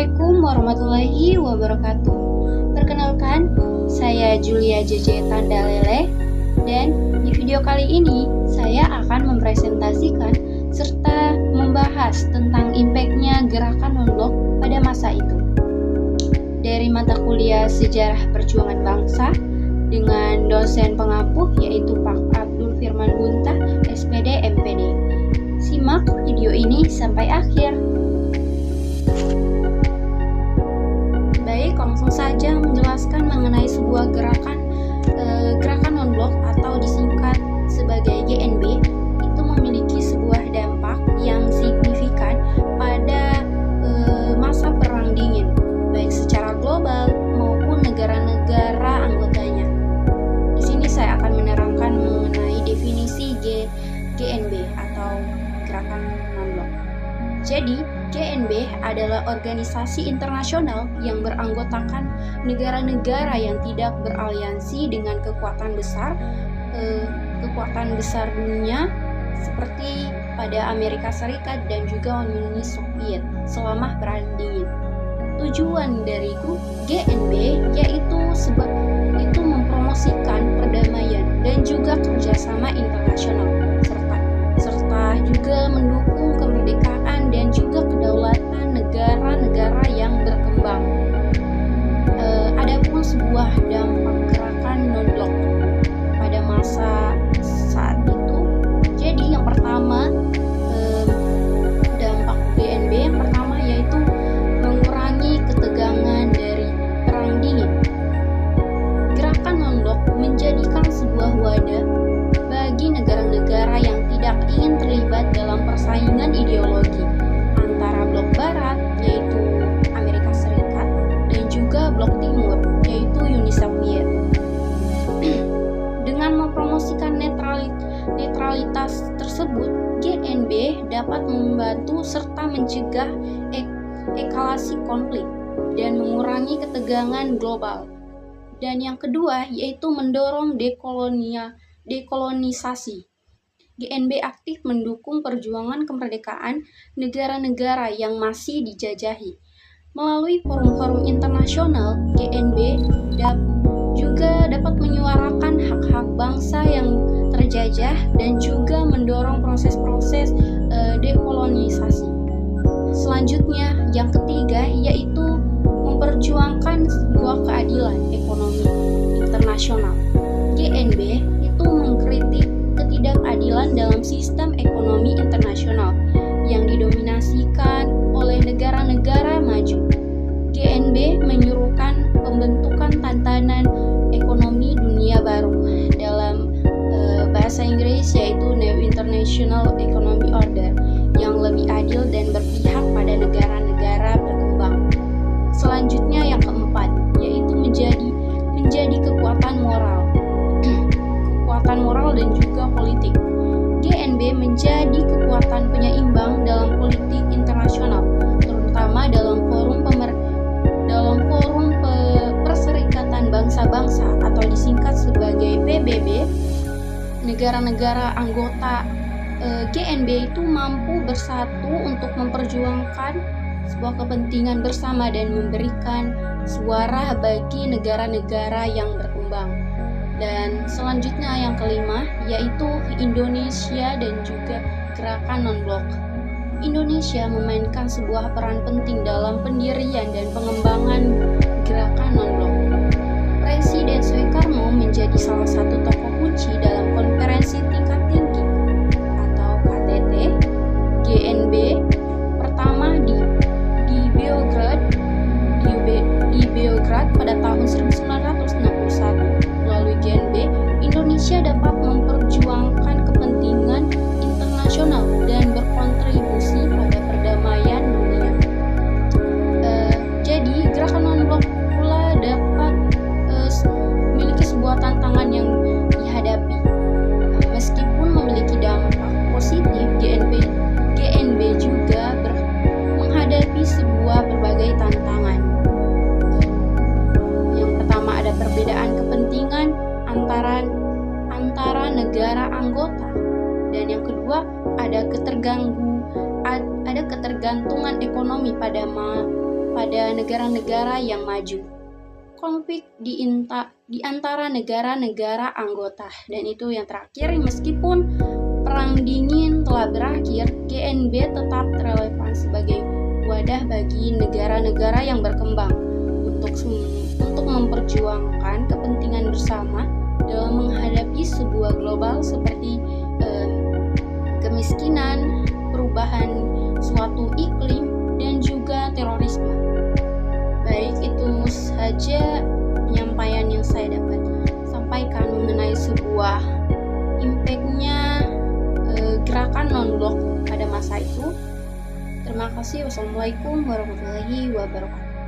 Assalamualaikum warahmatullahi wabarakatuh. Perkenalkan, saya Julia JJ Tandalele, dan di video kali ini saya akan mempresentasikan serta membahas tentang impact-nya gerakan non-blok pada masa itu. Dari mata kuliah Sejarah Perjuangan Bangsa dengan dosen pengampu yaitu Pak Abdul Firman Buntah, SPD MPD. Simak video ini sampai akhir. Baik, langsung saja menjelaskan mengenai sebuah gerakan non-blok atau disingkat sebagai GNB. Itu memiliki sebuah dampak yang signifikan pada masa Perang Dingin, baik secara global maupun negara-negara anggotanya. Di sini saya akan menerangkan mengenai definisi GNB atau gerakan non-blok. Jadi, GNB adalah organisasi internasional yang beranggotakan negara-negara yang tidak beraliansi dengan kekuatan besar dunia seperti pada Amerika Serikat dan juga Uni Soviet selama Perang Dingin. Tujuan dari GNB yaitu mempromosikan perdamaian dan juga kerjasama internasional serta juga mendukung kemerdekaan dan juga kedaulatan negara-negara yang berkembang. Adapun sebuah dampak gerakan non-blok pada masa saat itu, jadi yang pertama dampak GNB yang pertama yaitu mengurangi ketegangan dari Perang Dingin. Gerakan non-blok menjadikan sebuah wadah bagi negara-negara yang tidak ingin terlibat dalam persaingan ideologi antara blok barat yaitu Amerika Serikat dan juga blok timur yaitu Uni Soviet. Dengan mempromosikan netralitas tersebut, GNB dapat membantu serta mencegah eskalasi konflik dan mengurangi ketegangan global. Dan yang kedua yaitu mendorong dekolonisasi. GNB aktif mendukung perjuangan kemerdekaan negara-negara yang masih dijajahi. Melalui forum-forum internasional, GNB juga dapat menyuarakan hak-hak bangsa yang terjajah dan juga mendorong proses-proses dekolonisasi. Selanjutnya, yang ketiga yaitu memperjuangkan sebuah keadilan ekonomi internasional. GNB itu mengkritik ketidakadilan dalam sistem ekonomi internasional yang didominasikan oleh negara-negara maju. GNB menyuruhkan pembentukan tatanan ekonomi dunia baru dalam bahasa Inggris yaitu New International Economic Order yang lebih adil dan berpihak pada negara-negara berkembang. Selanjutnya yang keempat yaitu menjadi kekuatan moral dan juga politik. GNB menjadi kekuatan penyeimbang dalam politik internasional, terutama dalam forum Perserikatan Bangsa-Bangsa atau disingkat sebagai PBB. Negara-negara anggota GNB itu mampu bersatu untuk memperjuangkan sebuah kepentingan bersama dan memberikan suara bagi negara-negara yang berkembang. Dan selanjutnya yang kelima yaitu Indonesia dan juga gerakan non-blok. Indonesia memainkan sebuah peran penting dalam pendirian dan pengembangan gerakan non-blok. Presiden Soekarno menjadi salah satu tokoh kunci dalam konferensi tingkat tinggi atau KTT GNB pertama di Beograd pada tahun 1961. Melalui GNB, Indonesia dapat memperjuangkan kepentingan internasional dan berkontribusi pada perdamaian dunia. Jadi, gerakan non-blok pula dapat memiliki sebuah tantangan yang dihadapi. Meskipun memiliki dampak positif, GNB juga menghadapi sebuah berbagai tantangan. Yang pertama ada perbedaan kepentingan antara negara anggota, dan yang kedua ada ketergantungan ekonomi pada pada negara-negara yang maju, konflik di antara negara-negara anggota, dan itu yang terakhir, meskipun Perang Dingin telah berakhir, GNB tetap relevan sebagai wadah bagi negara-negara yang berkembang untuk memperjuangkan kepentingan bersama dalam menghadapi sebuah global seperti kemiskinan, perubahan suatu iklim, dan juga terorisme. Baik, itu saja penyampaian yang saya dapat sampaikan mengenai sebuah impact-nya gerakan non-blok pada masa itu. Terima kasih. Wassalamualaikum warahmatullahi wabarakatuh.